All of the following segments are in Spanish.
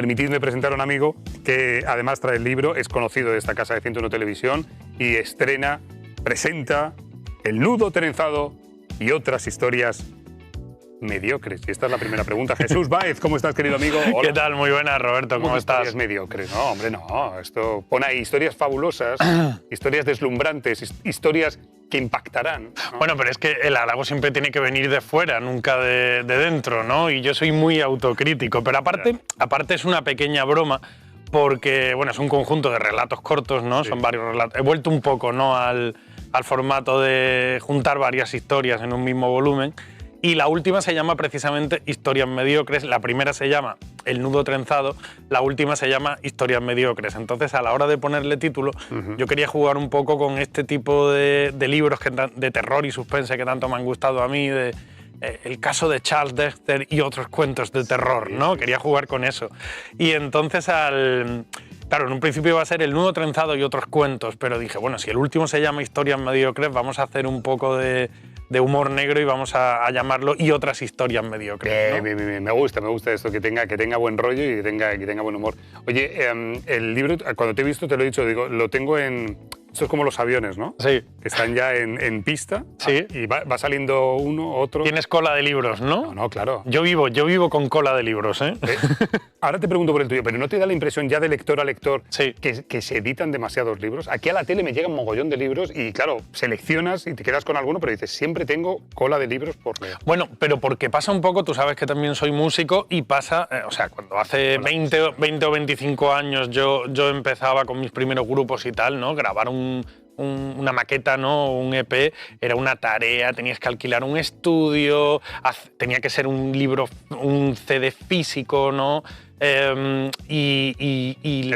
permitidme presentar a un amigo que además trae el libro, es conocido de esta casa de 101 Televisión y presenta El nudo trenzado y otras historias mediocres. Y esta es la primera pregunta. Jesús Báez, ¿cómo estás, querido amigo? Hola. ¿Qué tal? Muy buenas, Roberto. ¿Cómo estás? Historias mediocres. No, hombre, no. Esto pone ahí historias fabulosas, historias deslumbrantes, historias que impactarán, ¿no? Bueno, pero es que el halago siempre tiene que venir de fuera, nunca de dentro, ¿no? Y yo soy muy autocrítico, pero aparte es una pequeña broma, porque bueno, es un conjunto de relatos cortos, ¿no? Sí. Son varios relatos. He vuelto un poco, ¿no?, al formato de juntar varias historias en un mismo volumen. Y la última se llama precisamente Historias mediocres. La primera se llama El nudo trenzado, la última se llama Historias mediocres. Entonces, a la hora de ponerle título, yo quería jugar un poco con este tipo de libros de terror y suspense que tanto me han gustado a mí, el caso de Charles Dexter y otros cuentos de terror, ¿no? Quería jugar con eso. Y entonces claro, en un principio iba a ser El nudo trenzado y otros cuentos, pero dije, bueno, si el último se llama Historias mediocres, vamos a hacer un poco de humor negro y vamos a llamarlo Y otras historias mediocres, ¿no? Me gusta esto, que tenga buen rollo y que tenga buen humor. Oye, el libro, cuando te he visto, te lo he dicho, digo, lo tengo en... Esto es como los aviones, ¿no? Sí. Que están ya en pista. Sí. Y va saliendo uno, otro... Tienes cola de libros, ¿no? No, claro. Yo vivo con cola de libros, ¿eh? Ahora te pregunto por el tuyo, pero ¿no te da la impresión ya de lector a lector sí. que se editan demasiados libros? Aquí a la tele me llegan un mogollón de libros y, claro, seleccionas y te quedas con alguno, pero dices, siempre tengo cola de libros por leer. Bueno, pero porque pasa un poco, tú sabes que también soy músico y pasa, o sea, cuando hace 20 o 25 años yo empezaba con mis primeros grupos y tal, ¿no? Grabar una maqueta, ¿no? Un EP, era una tarea, tenías que alquilar un estudio, tenía que ser un libro, un CD físico, ¿no? Era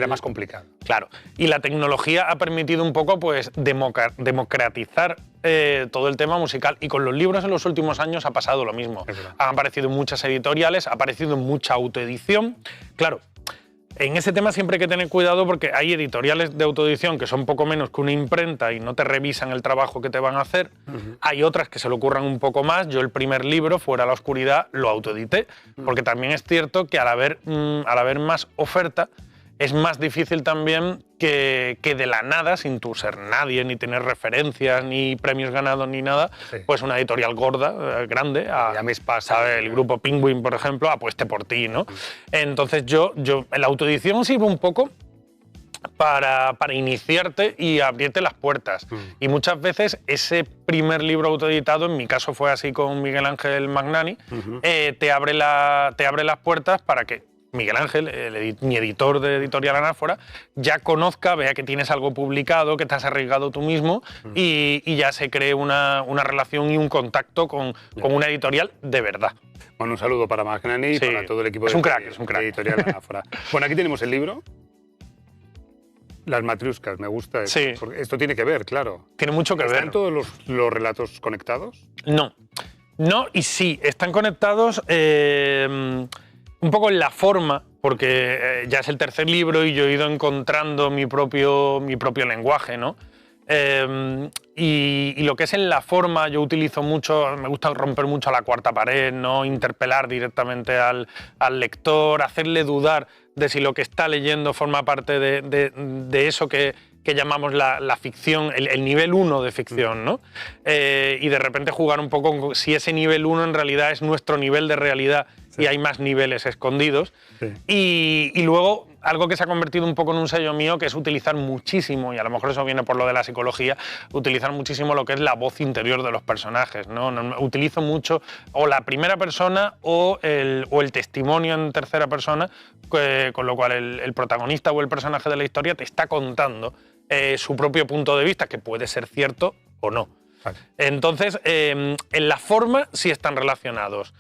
más complicado. Claro, y la tecnología ha permitido un poco pues democratizar todo el tema musical, y con los libros en los últimos años ha pasado lo mismo. Han aparecido muchas editoriales, ha aparecido mucha autoedición. Claro, en ese tema siempre hay que tener cuidado porque hay editoriales de autoedición que son poco menos que una imprenta y no te revisan el trabajo que te van a hacer. Hay otras que se le ocurran un poco más. Yo el primer libro, Fuera a la oscuridad, lo autoedité, porque también es cierto que al haber más oferta, es más difícil también que de la nada, sin tú ser nadie, ni tener referencias, ni premios ganados, ni nada, pues una editorial gorda, grande, el grupo Penguin, por ejemplo, apueste por ti, ¿no? Entonces la autoedición sirve un poco para iniciarte y abrirte las puertas. Y muchas veces ese primer libro autoeditado, en mi caso fue así con Miguel Ángel Magnani, te abre las puertas para que Miguel Ángel, mi editor de Editorial Anáfora, ya conozca, vea que tienes algo publicado, que te has arriesgado tú mismo y ya se cree una relación y un contacto con una editorial de verdad. Bueno, un saludo para Magnani y para todo el equipo es un crack. de Editorial Anáfora. Bueno, aquí tenemos el libro. Las matriuscas, me gusta esto. Sí. Porque esto tiene que ver, claro. Tiene mucho que ver. ¿Están todos los relatos conectados? No. No y sí, están conectados un poco en la forma, porque ya es el tercer libro y yo he ido encontrando mi propio lenguaje, ¿no? Y lo que es en la forma, yo utilizo mucho, me gusta romper mucho la cuarta pared, ¿no? Interpelar directamente al lector, hacerle dudar de si lo que está leyendo forma parte de eso que llamamos la ficción, el nivel 1 de ficción, ¿no? Y de repente jugar un poco con si ese nivel 1 en realidad es nuestro nivel de realidad y hay más niveles escondidos. Y luego, algo que se ha convertido un poco en un sello mío, que es utilizar muchísimo, y a lo mejor eso viene por lo de la psicología, utilizar muchísimo lo que es la voz interior de los personajes, ¿no? Utilizo mucho o la primera persona o el testimonio en tercera persona, con lo cual el protagonista o el personaje de la historia te está contando su propio punto de vista, que puede ser cierto o no. Vale. Entonces, en la forma sí están relacionados.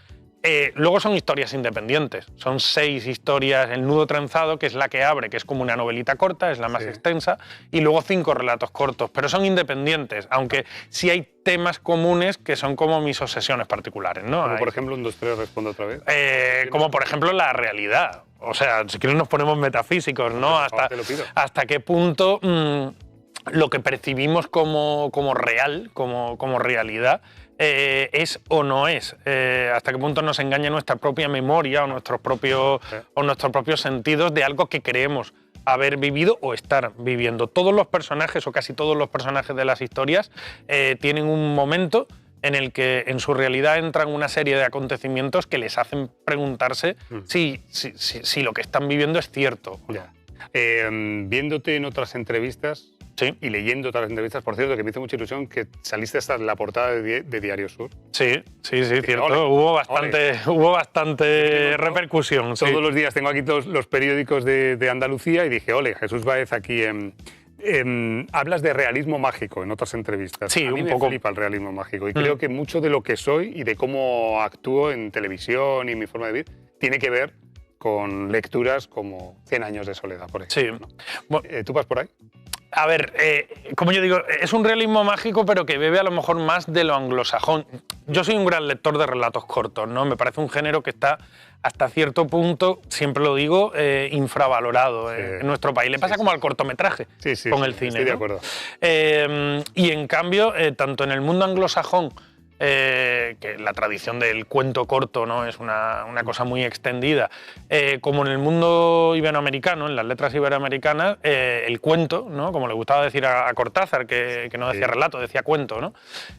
Luego son historias independientes, son 6 historias, El nudo trenzado, que es la que abre, que es como una novelita corta, es la más extensa, y luego 5 relatos cortos, pero son independientes, aunque sí hay temas comunes que son como mis obsesiones particulares, ¿no? Como por ejemplo, 1, 2, 3, respondo otra vez. Como por ejemplo la realidad, o sea, si quieres nos ponemos metafísicos, ¿no? Hasta qué punto lo que percibimos como real, como realidad, es o no es, hasta qué punto nos engaña nuestra propia memoria o nuestros propios sentidos de algo que creemos haber vivido o estar viviendo. Todos los personajes o casi todos los personajes de las historias tienen un momento en el que en su realidad entran una serie de acontecimientos que les hacen preguntarse si lo que están viviendo es cierto. Ya. Viéndote en otras entrevistas y leyendo otras entrevistas, por cierto, que me hizo mucha ilusión que saliste hasta en la portada de Diario Sur. Sí, cierto. Hubo bastante repercusión. Todos los días tengo aquí todos los periódicos de Andalucía y dije, ole, Jesús Báez aquí hablas de realismo mágico en otras entrevistas. Sí, a mí un me poco. flipa el realismo mágico y creo que mucho de lo que soy y de cómo actúo en televisión y mi forma de vivir tiene que ver con lecturas como 100 años de soledad, por ejemplo. Sí. ¿No? Bueno, ¿Tú vas por ahí? a ver, como yo digo, es un realismo mágico, pero que bebe a lo mejor más de lo anglosajón. Yo soy un gran lector de relatos cortos, ¿no? Me parece un género que está hasta cierto punto, siempre lo digo, infravalorado en nuestro país. Le pasa como al cortometraje con el cine. Estoy de acuerdo. Y en cambio, tanto en el mundo anglosajón, que la tradición del cuento corto, ¿no? Es una cosa muy extendida, como en el mundo iberoamericano, en las letras iberoamericanas, el cuento, ¿no? Como le gustaba decir a Cortázar, que no decía relato, decía cuento, ¿no?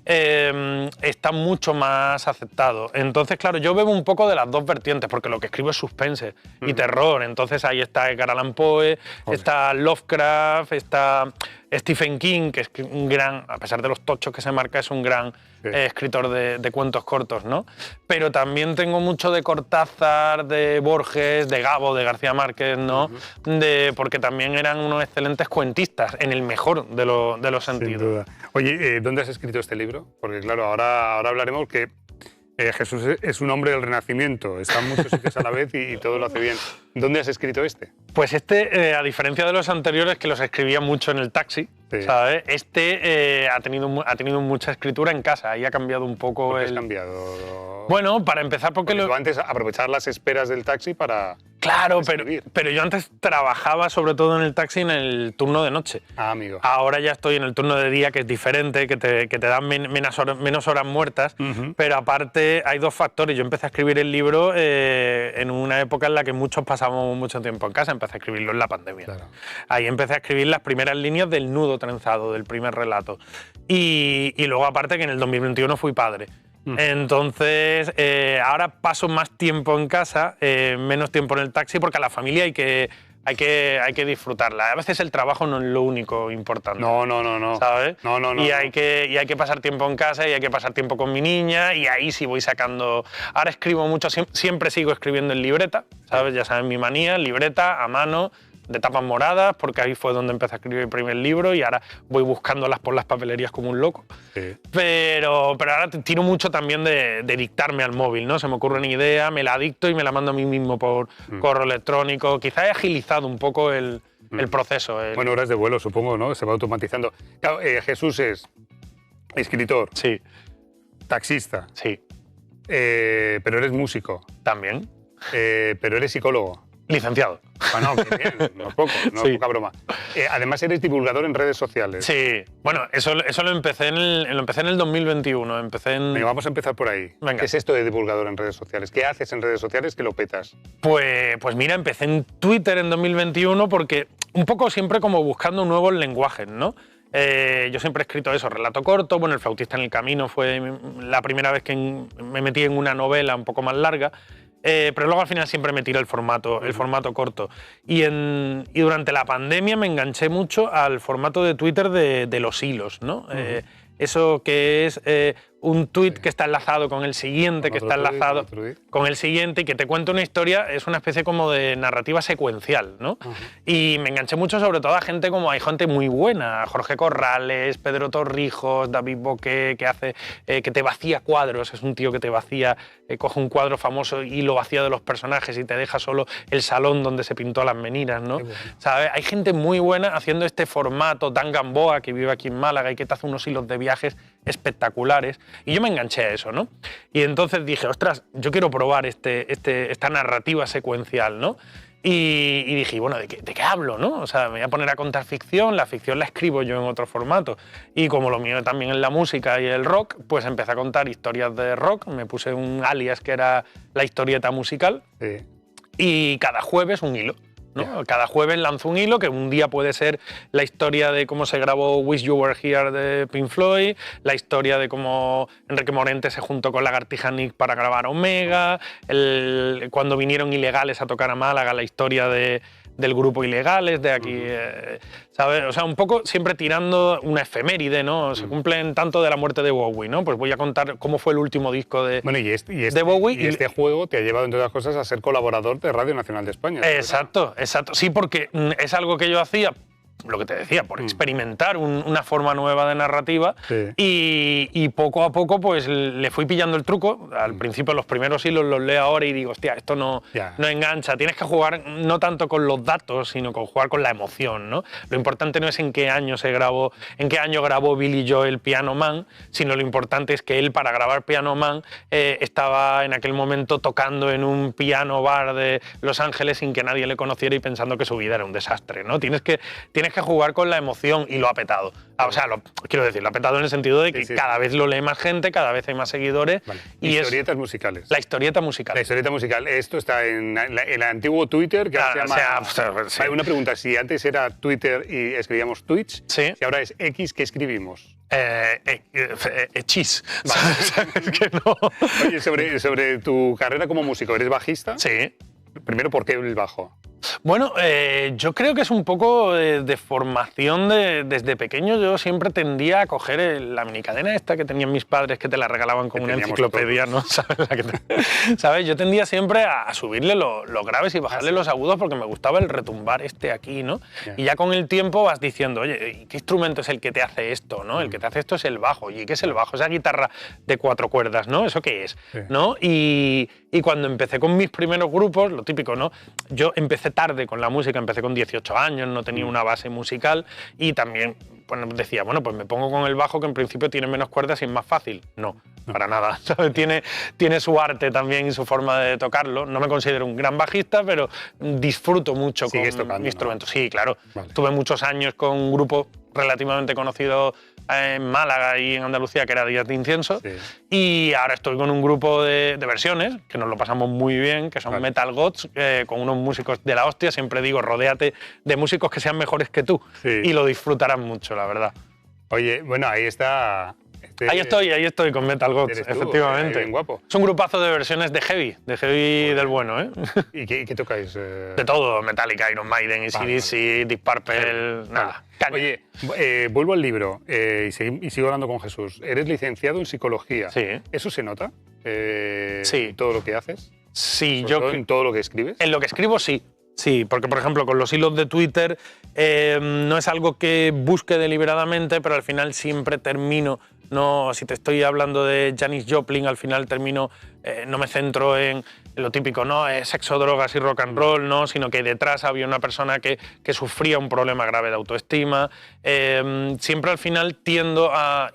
Está mucho más aceptado. Entonces, claro, yo bebo un poco de las dos vertientes, porque lo que escribo es suspense y terror. Entonces ahí está Edgar Allan Poe, está Lovecraft, está Stephen King, que es un gran, a pesar de los tochos que se marca, es un gran escritor de cuentos cortos, ¿no? Pero también tengo mucho de Cortázar, de Borges, de Gabo, de García Márquez, ¿no? Porque también eran unos excelentes cuentistas, en el mejor de los sentidos. Sin duda. Oye, ¿dónde has escrito este libro? Porque claro, ahora hablaremos que Jesús es un hombre del Renacimiento, está en muchos sitios a la vez y todo lo hace bien. ¿Dónde has escrito este? Pues a diferencia de los anteriores, que los escribía mucho en el taxi, ¿sabes? Ha tenido mucha escritura en casa, ahí ha cambiado un poco. ¿Por qué has cambiado? Bueno, para empezar, porque tú antes aprovechar las esperas del taxi para... Claro, pero yo antes trabajaba sobre todo en el taxi en el turno de noche. Ah, amigo. Ahora ya estoy en el turno de día, que es diferente, que te dan menos horas muertas, pero aparte hay dos factores. Yo empecé a escribir el libro en una época en la que muchos pasábamos mucho tiempo en casa. Empecé a escribirlo en la pandemia. Claro. Ahí empecé a escribir las primeras líneas del nudo trenzado, del primer relato. Y luego aparte que en el 2021 fui padre. Entonces, ahora paso más tiempo en casa, menos tiempo en el taxi, porque a la familia hay que disfrutarla. A veces el trabajo no es lo único importante. No. ¿Sabes? No. Y hay que pasar tiempo en casa y hay que pasar tiempo con mi niña, y ahí sí voy sacando... Ahora escribo mucho, siempre sigo escribiendo en libreta, ¿sabes? Ya sabes mi manía, libreta, a mano, de tapas moradas, porque ahí fue donde empecé a escribir el primer libro y ahora voy buscándolas por las papelerías como un loco. Sí. Pero ahora tiro mucho también de dictarme al móvil, ¿no? Se me ocurre una idea, me la dicto y me la mando a mí mismo por correo electrónico. Quizá he agilizado un poco el proceso. Bueno, horas de vuelo, supongo, ¿no? Se va automatizando. Claro, Jesús es escritor. Sí. Taxista. Sí. Pero eres músico. También. Pero eres psicólogo. Licenciado. Bueno, bien, no es poco, no es poca broma. Además eres divulgador en redes sociales. Sí, bueno, eso lo empecé en el 2021. Venga, vamos a empezar por ahí. Venga. ¿Qué es esto de divulgador en redes sociales? ¿Qué haces en redes sociales que lo petas? Pues mira, empecé en Twitter en 2021 porque un poco siempre como buscando nuevos lenguajes, ¿no? Yo siempre he escrito eso, relato corto. Bueno, El flautista en el camino fue la primera vez que me metí en una novela un poco más larga. Pero luego al final siempre me tiré el formato corto. Y durante la pandemia me enganché mucho al formato de Twitter de los hilos, ¿no? Eso que es un tuit que está enlazado con el siguiente, que está enlazado con el siguiente, y que te cuenta una historia, es una especie como de narrativa secuencial, ¿no? Y me enganché mucho sobre todo a gente hay gente muy buena, Jorge Corrales, Pedro Torrijos, David Boqué, que te vacía cuadros, es un tío que te vacía, coge un cuadro famoso y lo vacía de los personajes y te deja solo el salón donde se pintó a las meninas, ¿no? Bueno. ¿Sabes? Hay gente muy buena haciendo este formato, Dan Gamboa, que vive aquí en Málaga y que te hace unos hilos de viajes espectaculares. Y yo me enganché a eso, ¿no? Y entonces dije, ostras, yo quiero probar esta narrativa secuencial, ¿no? y dije, bueno, ¿de qué hablo, no? O sea, me voy a poner a contar ficción, la ficción la escribo yo en otro formato. Y como lo mío también es la música y el rock, pues empecé a contar historias de rock, me puse un alias que era La Historieta Musical, y cada jueves un hilo. ¿no? Cada jueves lanzo un hilo que un día puede ser la historia de cómo se grabó Wish You Were Here de Pink Floyd, la historia de cómo Enrique Morente se juntó con Lagartija Nick para grabar Omega, cuando vinieron Ilegales a tocar a Málaga, la historia del grupo Ilegales, de aquí, ¿sabes? O sea, un poco siempre tirando una efeméride, ¿no? Se cumplen tanto de la muerte de Bowie, ¿no? Pues voy a contar cómo fue el último disco de Bowie. Y este juego te ha llevado, entre otras cosas, a ser colaborador de Radio Nacional de España. Exacto, exacto. Sí, porque es algo que yo hacía, lo que te decía, por experimentar una forma nueva de narrativa, y poco a poco pues le fui pillando el truco. Al principio los primeros hilos los leo ahora y digo, hostia, esto no engancha. Tienes que jugar no tanto con los datos, sino con jugar con la emoción, ¿no? Lo importante no es en qué año grabó Billy Joel Piano Man, sino lo importante es que él, para grabar Piano Man, estaba en aquel momento tocando en un piano bar de Los Ángeles sin que nadie le conociera y pensando que su vida era un desastre, ¿no? Tienes que jugar con la emoción, y lo ha petado. O sea, quiero decir, lo ha petado en el sentido de que cada vez lo lee más gente, cada vez hay más seguidores. Vale. Historietas musicales. La historieta musical. La historieta musical. Esto está en el antiguo Twitter, que ahora se llama... Hay una pregunta, si antes era Twitter y escribíamos tweets, si ahora es X, ¿qué escribimos? Chis. Vale. Es que no. Oye, sobre tu carrera como músico, ¿eres bajista? Sí. Primero, ¿por qué el bajo? Bueno, yo creo que es un poco de formación desde pequeño. Yo siempre tendía a coger la minicadena esta que tenían mis padres, que te la regalaban como una enciclopedia, ¿no? ¿Sabes? Yo tendía siempre a subirle los graves y bajarle los agudos, porque me gustaba el retumbar aquí, ¿no? Y ya con el tiempo vas diciendo, oye, ¿qué instrumento es el que te hace esto, no? El que te hace esto es el bajo. ¿Y qué es el bajo? Esa guitarra de 4 cuerdas, ¿no? ¿Eso qué es? ¿No? Y cuando empecé con mis primeros grupos, lo típico, ¿no? Yo empecé tarde con la música, empecé con 18 años, no tenía una base musical, y también decía, bueno, pues me pongo con el bajo, que en principio tiene menos cuerdas y es más fácil. No, para nada. ¿Sabes? Tiene su arte también y su forma de tocarlo. No me considero un gran bajista, pero disfruto mucho con mi instrumento. Sí, claro. Vale. Tuve muchos años con un grupo relativamente conocido en Málaga y en Andalucía, que era Días de Incienso, y ahora estoy con un grupo de versiones, que nos lo pasamos muy bien, que son Metal Gods, con unos músicos de la hostia. Siempre digo, rodéate de músicos que sean mejores que tú, y lo disfrutarán mucho, la verdad. Oye, bueno, ahí está... Ahí estoy con Metal Gods, efectivamente. Bien guapo. Es un grupazo de versiones de heavy del bueno, ¿eh? ¿Y qué tocáis? De todo, Metallica, Iron Maiden, AC/DC, Deep Purple, nada. Oye, vuelvo al libro y sigo hablando con Jesús. Eres licenciado en psicología. Sí. ¿Eso se nota? Sí. ¿Todo lo que haces? Sí, ¿En todo lo que escribes? En lo que escribo, sí. Sí, porque por ejemplo con los hilos de Twitter no es algo que busque deliberadamente, pero al final siempre termino, no, si te estoy hablando de Janis Joplin, al final termino, no me centro en lo típico, no, sexo, drogas y rock and roll, no, sino que detrás había una persona que sufría un problema grave de autoestima. Siempre al final tiendo a...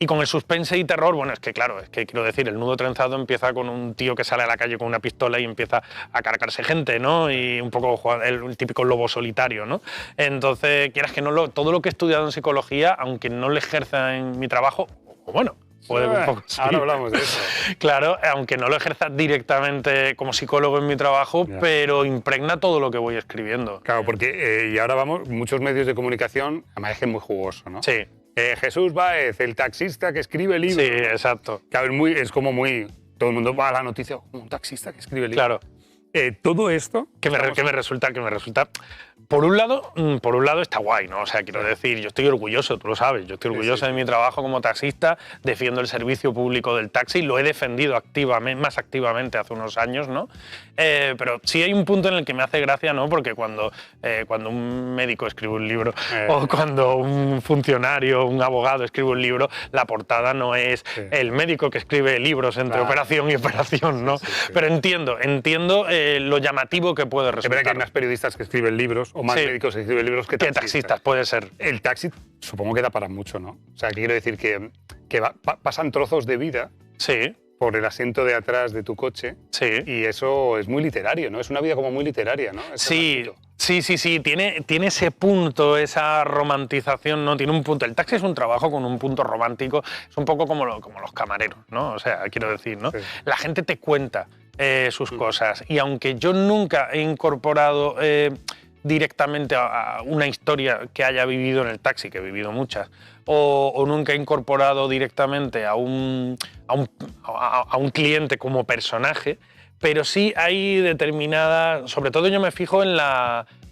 Y con el suspense y terror, bueno, es que claro, es que quiero decir, El Nudo Trenzado empieza con un tío que sale a la calle con una pistola y empieza a cargarse gente, ¿no? Y un poco el típico lobo solitario, ¿no? Entonces, quieras que no, todo lo que he estudiado en psicología, aunque no lo ejerza en mi trabajo, bueno, puede un poco... Sí. Ahora hablamos de eso. Claro, aunque no lo ejerza directamente como psicólogo en mi trabajo, pero impregna todo lo que voy escribiendo. Claro, porque, y ahora vamos, muchos medios de comunicación, además es muy jugoso, ¿no? Sí. Jesús Báez, el taxista que escribe libros. Sí, exacto. Claro, es como muy... Todo el mundo va a la noticia, un taxista que escribe libros. Claro. Todo esto... Que me resulta... Por un lado está guay, ¿no? O sea, quiero decir, yo estoy orgulloso, tú lo sabes, yo estoy orgulloso de mi trabajo como taxista, defiendo el servicio público del taxi, lo he defendido más activamente hace unos años, ¿no? Pero sí hay un punto en el que me hace gracia, ¿no? Porque cuando un médico escribe un libro o cuando un funcionario, un abogado escribe un libro, la portada no es el médico que escribe libros entre operación y operación, ¿no? Pero entiendo lo llamativo que puede resultar. Es verdad que hay más periodistas que escriben libros o más médicos que escriben libros que taxistas. Puede ser. El taxi supongo que da para mucho, ¿no? O sea, quiero decir que pasan trozos de vida. Sí. por el asiento de atrás de tu coche. Sí. Y eso es muy literario, ¿no? Es una vida como muy literaria, ¿no? Sí. Tiene ese punto, esa romantización, ¿no? Tiene un punto. El taxi es un trabajo con un punto romántico. Es un poco como los camareros, ¿no? O sea, quiero decir, ¿no? Sí. La gente te cuenta sus cosas. Y aunque yo nunca he incorporado directamente a una historia que haya vivido en el taxi, que he vivido muchas, o nunca he incorporado directamente a un cliente como personaje, pero sí hay determinadas, sobre todo yo me fijo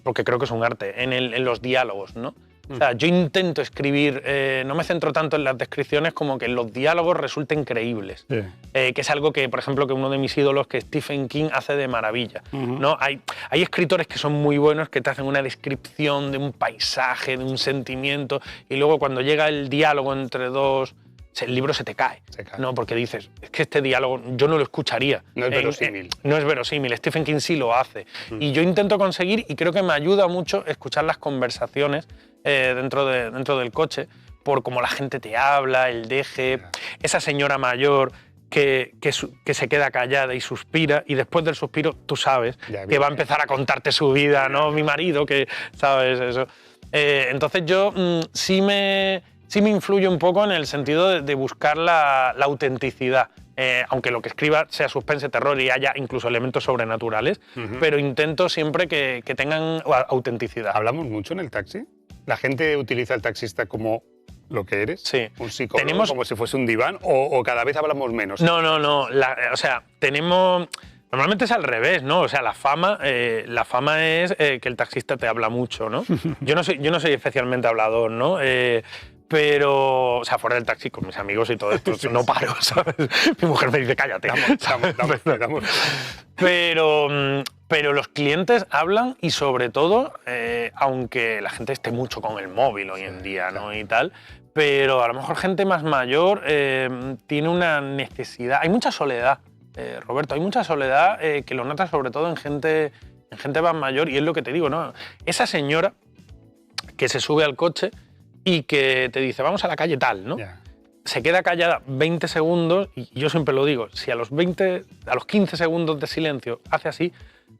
porque creo que es un arte, en los diálogos, ¿no? O sea, yo intento escribir, no me centro tanto en las descripciones como que los diálogos resulten creíbles, sí. Que es algo que, por ejemplo, que uno de mis ídolos, que Stephen King, hace de maravilla, ¿no? Hay escritores que son muy buenos, que te hacen una descripción de un paisaje, de un sentimiento, y luego cuando llega el diálogo entre dos, el libro se te cae, ¿no? Porque dices, es que este diálogo yo no lo escucharía. No es verosímil. No es verosímil, Stephen King sí lo hace. Y yo intento conseguir, y creo que me ayuda mucho, escuchar las conversaciones dentro del coche, por cómo la gente te habla, el deje, esa señora mayor que se queda callada y suspira, y después del suspiro tú sabes que va a empezar a contarte su vida, ¿no? Mi marido, que sabes eso. Entonces yo sí me influye un poco en el sentido de buscar la autenticidad. Aunque lo que escriba sea suspense, terror y haya incluso elementos sobrenaturales, pero intento siempre que tengan autenticidad. ¿Hablamos mucho en el taxi? ¿La gente utiliza al taxista como lo que eres? Sí. ¿Un psicólogo, como si fuese un diván? ¿O cada vez hablamos menos? No. O sea, tenemos... Normalmente es al revés, ¿no? O sea, la fama es que el taxista te habla mucho, ¿no? Yo no soy especialmente hablador, ¿no? Pero, o sea, fuera del taxi con mis amigos y todo esto, no paro, ¿sabes? Mi mujer me dice, cállate. Damos. Pero los clientes hablan y sobre todo, aunque la gente esté mucho con el móvil hoy en día, ¿no? Y tal, pero a lo mejor gente más mayor tiene una necesidad. Hay mucha soledad, Roberto, hay mucha soledad que lo notas sobre todo en gente más mayor, y es lo que te digo, ¿no? Esa señora que se sube al coche y que te dice, vamos a la calle tal, ¿no? Yeah. Se queda callada 20 segundos, y yo siempre lo digo, si a los 15 segundos de silencio hace así,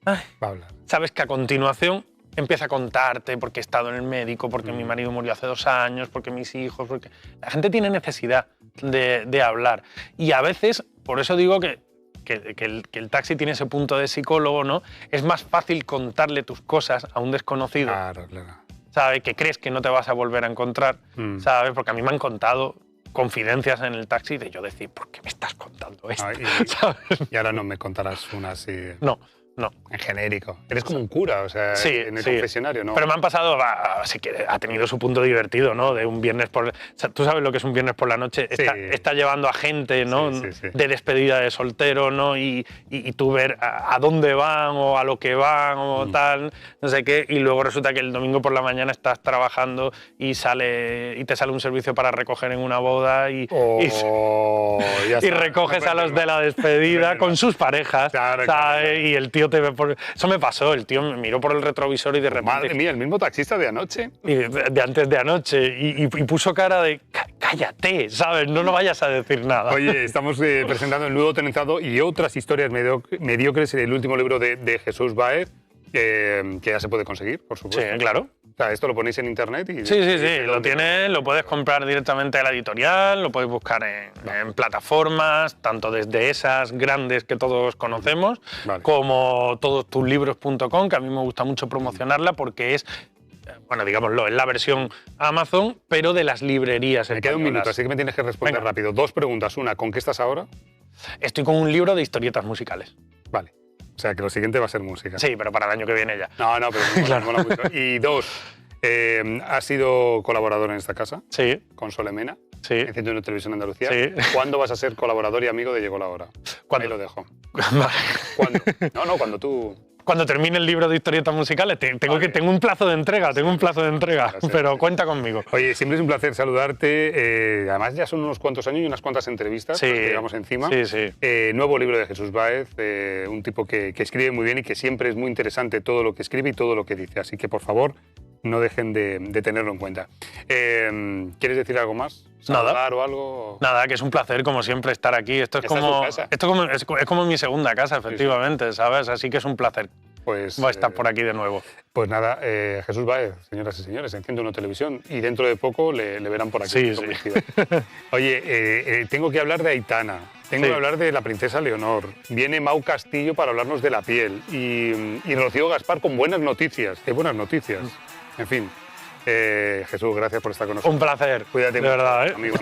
va a hablar. Sabes que a continuación empieza a contarte porque he estado en el médico, porque mi marido murió hace 2 años, porque mis hijos, porque... La gente tiene necesidad de hablar. Y a veces, por eso digo que el taxi tiene ese punto de psicólogo, ¿no? Es más fácil contarle tus cosas a un desconocido. Claro. ¿Sabes? Que crees que no te vas a volver a encontrar, ¿sabes? Porque a mí me han contado confidencias en el taxi de yo decir, ¿por qué me estás contando esto? ¿Sabes? Y ahora no me contarás una así... No. En genérico. Eres como un cura, o sea, sí, en el confesionario, ¿no? Pero me han pasado, sí que ha tenido su punto divertido, ¿no? De un viernes por... O sea, tú sabes lo que es un viernes por la noche. Sí. Está llevando a gente, ¿no? Sí. De despedida de soltero, ¿no? Y tú ver a dónde van o a lo que van o tal, no sé qué. Y luego resulta que el domingo por la mañana estás trabajando y te sale un servicio para recoger en una boda y recoges a los de la despedida con sus parejas, claro, ¿sabes? Y el tío te ve por... Eso me pasó, el tío me miró por el retrovisor y de repente... Madre mía, el mismo taxista de anoche. De antes de anoche. Y puso cara de, cállate, ¿sabes? No vayas a decir nada. Oye, estamos presentando El nudo trenzado y otras historias mediocres, el último libro de Jesús Báez, que ya se puede conseguir, por supuesto. Sí, claro. O sea, esto lo ponéis en internet y... Sí. Lo puedes comprar directamente a la editorial, lo puedes buscar en plataformas, tanto desde esas grandes que todos conocemos, como todostuslibros.com, que a mí me gusta mucho promocionarla porque es, bueno, digámoslo, es la versión Amazon, pero de las librerías españolas. Me queda un minuto, así que me tienes que responder rápido. 2 preguntas. Una, ¿con qué estás ahora? Estoy con un libro de historietas musicales. Vale. O sea, que lo siguiente va a ser música. Sí, pero para el año que viene ya. No, pero me mola mucho. Y 2, ¿has sido colaborador en esta casa? Sí. Con Solemena. Sí. En 101 Televisión Andalucía. Sí. ¿Cuándo vas a ser colaborador y amigo de Llegó la Hora? ¿Cuándo? Ahí lo dejo. Vale. ¿Cuándo? No, cuando tú... Cuando termine el libro de historietas musicales, tengo un plazo de entrega, pero cuenta conmigo. Oye, siempre es un placer saludarte. Además, ya son unos cuantos años y unas cuantas entrevistas que llevamos encima. Sí. Nuevo libro de Jesús Báez, un tipo que escribe muy bien y que siempre es muy interesante todo lo que escribe y todo lo que dice. Así que, por favor, no dejen de tenerlo en cuenta. ¿Quieres decir algo más? ¿Saludar o algo? Nada, que es un placer, como siempre, estar aquí. Esto es como mi segunda casa, efectivamente, sí. ¿Sabes? Así que es un placer. Pues, voy a estar por aquí de nuevo. Pues nada, Jesús Báez, señoras y señores, en 101 Televisión, y dentro de poco le verán por aquí. Sí. Oye, tengo que hablar de Aitana, tengo que hablar de la princesa Leonor, viene Mau Castillo para hablarnos de la piel, y Rocío Gaspar con buenas noticias, qué buenas noticias. En fin, Jesús, gracias por estar con nosotros. Un placer, Cuídate de verdad, amigo.